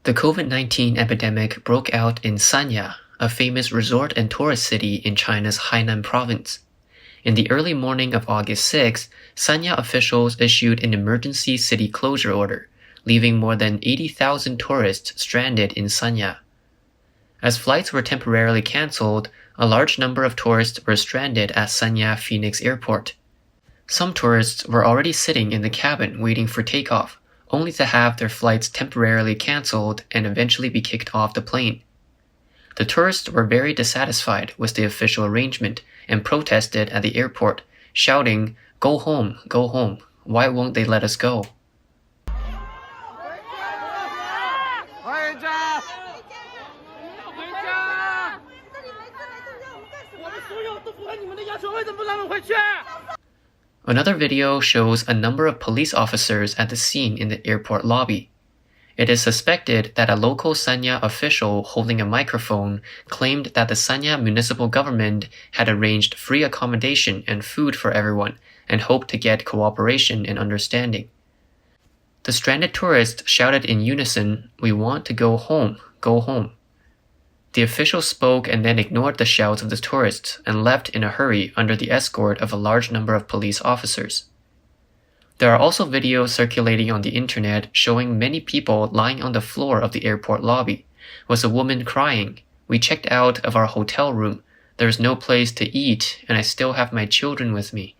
The COVID-19 epidemic broke out in Sanya, a famous resort and tourist city in China's Hainan province. In the early morning of August 6, Sanya officials issued an emergency city closure order, leaving more than 80,000 tourists stranded in Sanya. As flights were temporarily cancelled, a large number of tourists were stranded at Sanya Phoenix Airport. Some tourists were already sitting in the cabin waiting for takeoff, only to have their flights temporarily cancelled and eventually be kicked off the plane. The tourists were very dissatisfied with the official arrangement and protested at the airport, shouting, "Go home, go home. Why won't they let us go?" Another video shows a number of police officers at the scene in the airport lobby. It is suspected that a local Sanya official holding a microphone claimed that the Sanya municipal government had arranged free accommodation and food for everyone and hoped to get cooperation and understanding. The stranded tourists shouted in unison, "We want to go home, go home." The official spoke and then ignored the shouts of the tourists and left in a hurry under the escort of a large number of police officers. There are also videos circulating on the internet showing many people lying on the floor of the airport lobby, with a woman crying, "We checked out of our hotel room. There's no place to eat and I still have my children with me."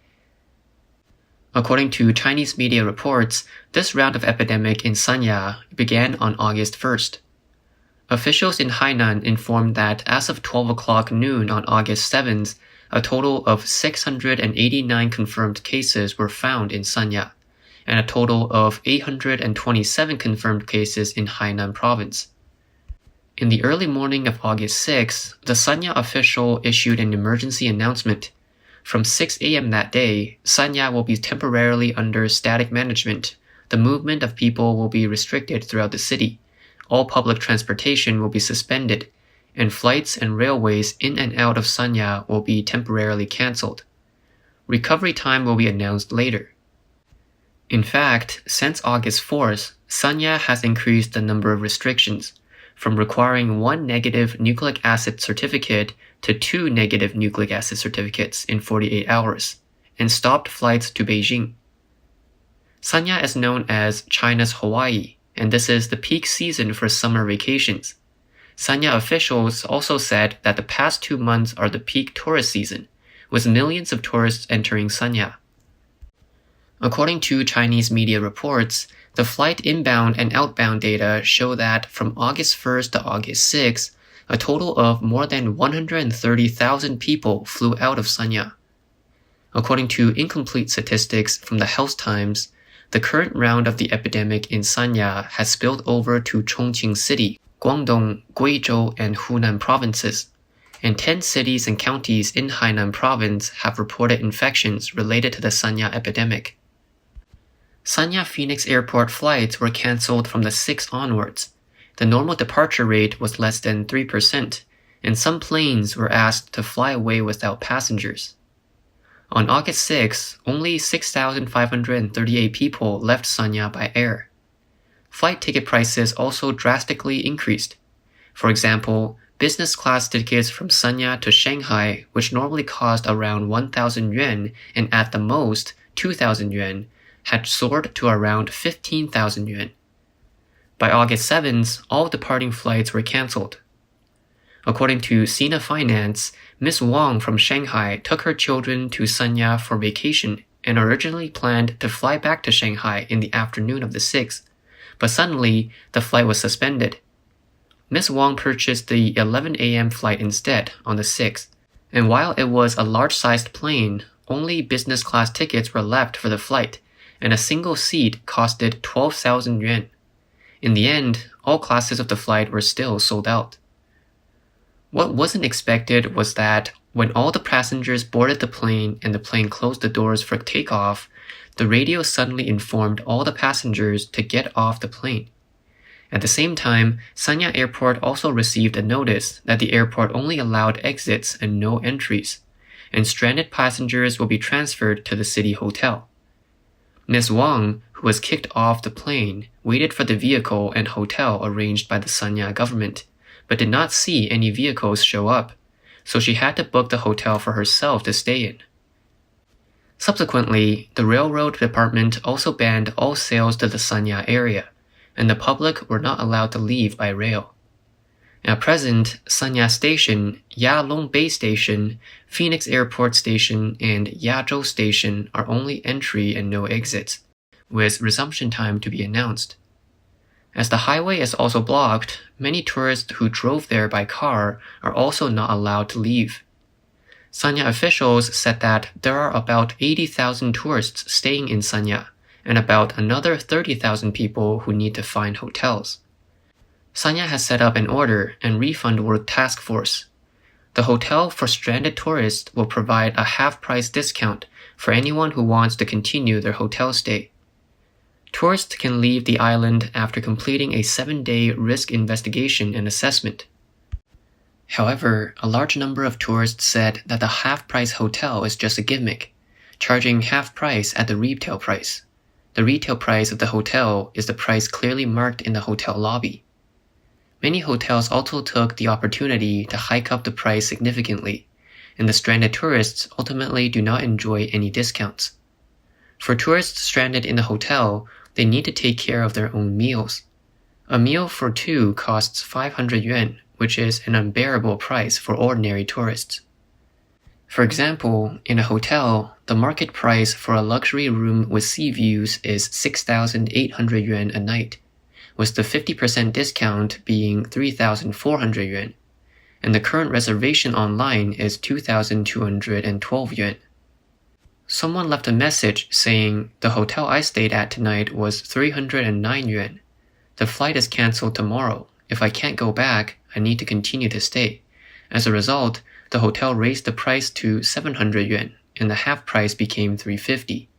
According to Chinese media reports, this round of epidemic in Sanya began on August 1st. Officials in Hainan informed that as of 12 o'clock noon on August 7th, a total of 689 confirmed cases were found in Sanya, and a total of 827 confirmed cases in Hainan province. In the early morning of August 6, the Sanya official issued an emergency announcement. From 6 a.m. that day, Sanya will be temporarily under static management. The movement of people will be restricted throughout the city. All public transportation will be suspended, and flights and railways in and out of Sanya will be temporarily cancelled. Recovery time will be announced later. In fact, since August 4th, Sanya has increased the number of restrictions, from requiring 1 negative nucleic acid certificate to 2 negative nucleic acid certificates in 48 hours, and stopped flights to Beijing. Sanya is known as China's Hawaii, and this is the peak season for summer vacations. Sanya officials also said that the past 2 months are the peak tourist season, with millions of tourists entering Sanya. According to Chinese media reports, the flight inbound and outbound data show that from August 1st to August 6th, a total of more than 130,000 people flew out of Sanya. According to incomplete statistics from the Health Times, the current round of the epidemic in Sanya has spilled over to Chongqing City, Guangdong, Guizhou, and Hunan provinces, and 10 cities and counties in Hainan province have reported infections related to the Sanya epidemic. Sanya Phoenix Airport flights were cancelled from the 6th onwards. The normal departure rate was less than 3%, and some planes were asked to fly away without passengers. On August 6, only 6,538 people left Sanya by air. Flight ticket prices also drastically increased. For example, business class tickets from Sanya to Shanghai, which normally cost around 1,000 yuan and at the most 2,000 yuan, had soared to around 15,000 yuan. By August 7th, all departing flights were cancelled. According to Sanya Finance, Ms. Wang from Shanghai took her children to Sanya for vacation and originally planned to fly back to Shanghai in the afternoon of the 6th, but suddenly the flight was suspended. Ms. Wang purchased the 11 a.m. flight instead on the 6th, and while it was a large-sized plane, only business class tickets were left for the flight, and a single seat costed 12,000 yuan. In the end, all classes of the flight were still sold out. What wasn't expected was that when all the passengers boarded the plane and the plane closed the doors for takeoff, the radio suddenly informed all the passengers to get off the plane. At the same time, Sanya Airport also received a notice that the airport only allowed exits and no entries, and stranded passengers will be transferred to the city hotel. Ms. Wang, who was kicked off the plane, waited for the vehicle and hotel arranged by the Sanya government, but did not see any vehicles show up, so she had to book the hotel for herself to stay in. Subsequently, the railroad department also banned all sales to the Sanya area, and the public were not allowed to leave by rail. At present, Sanya Station, Yalong Bay Station, Phoenix Airport Station, and Yazhou Station are only entry and no exits, with resumption time to be announced. As the highway is also blocked, many tourists who drove there by car are also not allowed to leave. Sanya officials said that there are about 80,000 tourists staying in Sanya, and about another 30,000 people who need to find hotels. Sanya has set up an order and refund work task force. The hotel for stranded tourists will provide a half-price discount for anyone who wants to continue their hotel stay. Tourists can leave the island after completing a 7-day risk investigation and assessment. However, a large number of tourists said that the half-price hotel is just a gimmick, charging half price at the retail price. The retail price of the hotel is the price clearly marked in the hotel lobby. Many hotels also took the opportunity to hike up the price significantly, and the stranded tourists ultimately do not enjoy any discounts. For tourists stranded in the hotel, they need to take care of their own meals. A meal for two costs 500 yuan, which is an unbearable price for ordinary tourists. For example, in a hotel, the market price for a luxury room with sea views is 6,800 yuan a night, with the 50% discount being 3,400 yuan, and the current reservation online is 2,212 yuan. Someone left a message saying, "The hotel I stayed at tonight was 309 yuan. The flight is cancelled tomorrow. If I can't go back, I need to continue to stay." As a result, the hotel raised the price to 700 yuan, and the half price became 350.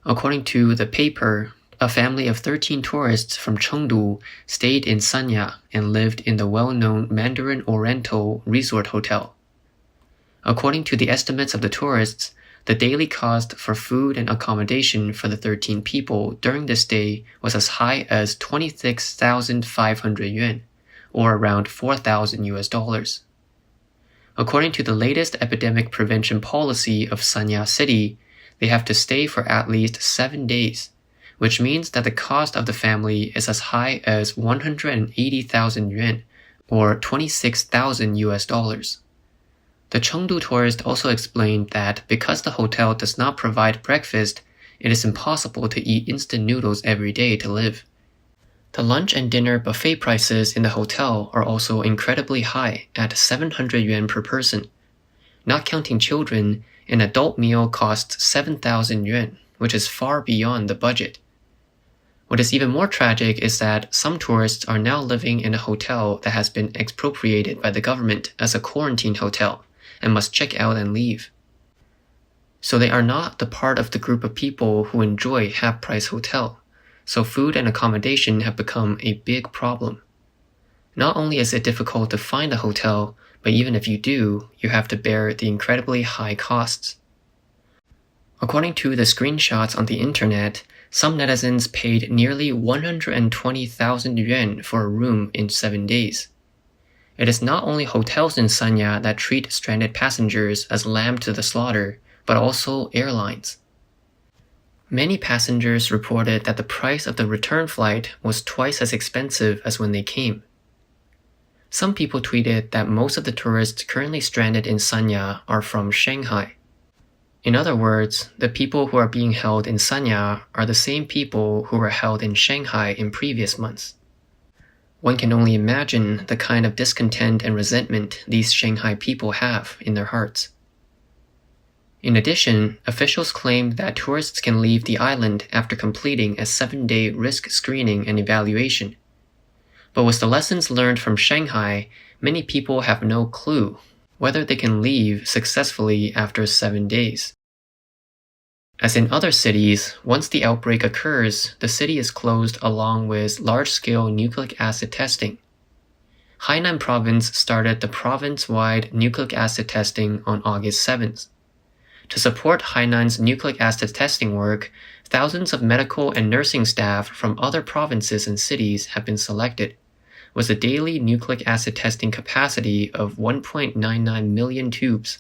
According to the paper, a family of 13 tourists from Chengdu stayed in Sanya and lived in the well-known Mandarin Oriental Resort Hotel. According to the estimates of the tourists, the daily cost for food and accommodation for the 13 people during this stay was as high as 26,500 yuan, or around $4,000. According to the latest epidemic prevention policy of Sanya City, they have to stay for at least 7 days, which means that the cost of the family is as high as 180,000 yuan, or $26,000. The Chengdu tourist also explained that because the hotel does not provide breakfast, it is impossible to eat instant noodles every day to live. The lunch and dinner buffet prices in the hotel are also incredibly high at 700 yuan per person. Not counting children, an adult meal costs 7,000 yuan, which is far beyond the budget. What is even more tragic is that some tourists are now living in a hotel that has been expropriated by the government as a quarantine hotel and must check out and leave. So they are not the part of the group of people who enjoy half-price hotel, so food and accommodation have become a big problem. Not only is it difficult to find a hotel, but even if you do, you have to bear the incredibly high costs. According to the screenshots on the internet, some netizens paid nearly 120,000 yuan for a room in 7 days. It is not only hotels in Sanya that treat stranded passengers as lamb to the slaughter, but also airlines. Many passengers reported that the price of the return flight was twice as expensive as when they came. Some people tweeted that most of the tourists currently stranded in Sanya are from Shanghai. In other words, the people who are being held in Sanya are the same people who were held in Shanghai in previous months. One can only imagine the kind of discontent and resentment these Shanghai people have in their hearts. In addition, officials claim that tourists can leave the island after completing a 7-day risk screening and evaluation. But with the lessons learned from Shanghai, many people have no clue whether they can leave successfully after 7 days. As in other cities, once the outbreak occurs, the city is closed along with large-scale nucleic acid testing. Hainan province started the province-wide nucleic acid testing on August 7th. To support Hainan's nucleic acid testing work, Thousands of medical and nursing staff from other provinces and cities have been selected, with a daily nucleic acid testing capacity of 1.99 million tubes.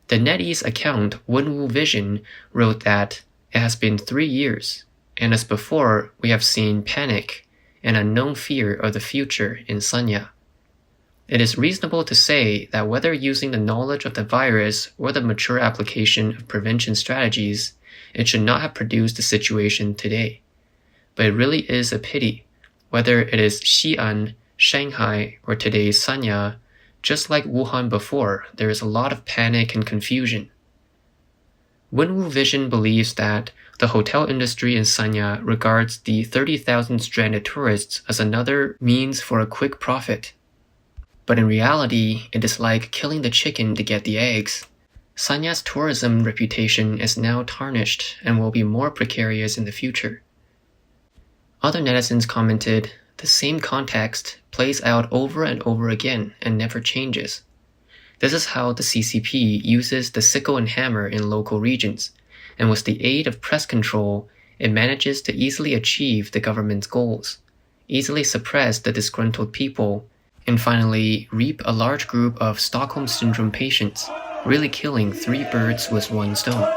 The NetEase account Wenwu Vision wrote that it has been 3 years, and as before, we have seen panic and unknown fear of the future in Sanya. It is reasonable to say that whether using the knowledge of the virus or the mature application of prevention strategies, it should not have produced the situation today. But it really is a pity, whether it is Xi'an, Shanghai, or today's Sanya. Just like Wuhan before, there is a lot of panic and confusion. Wenwu Vision believes that the hotel industry in Sanya regards the 30,000 stranded tourists as another means for a quick profit. But in reality, it is like killing the chicken to get the eggs. Sanya's tourism reputation is now tarnished and will be more precarious in the future. Other netizens commented, "The same context plays out over and over again and never changes. This is how the CCP uses the sickle and hammer in local regions, and with the aid of press control, it manages to easily achieve the government's goals, easily suppress the disgruntled people, and finally reap a large group of Stockholm Syndrome patients, really killing 3 birds with 1 stone."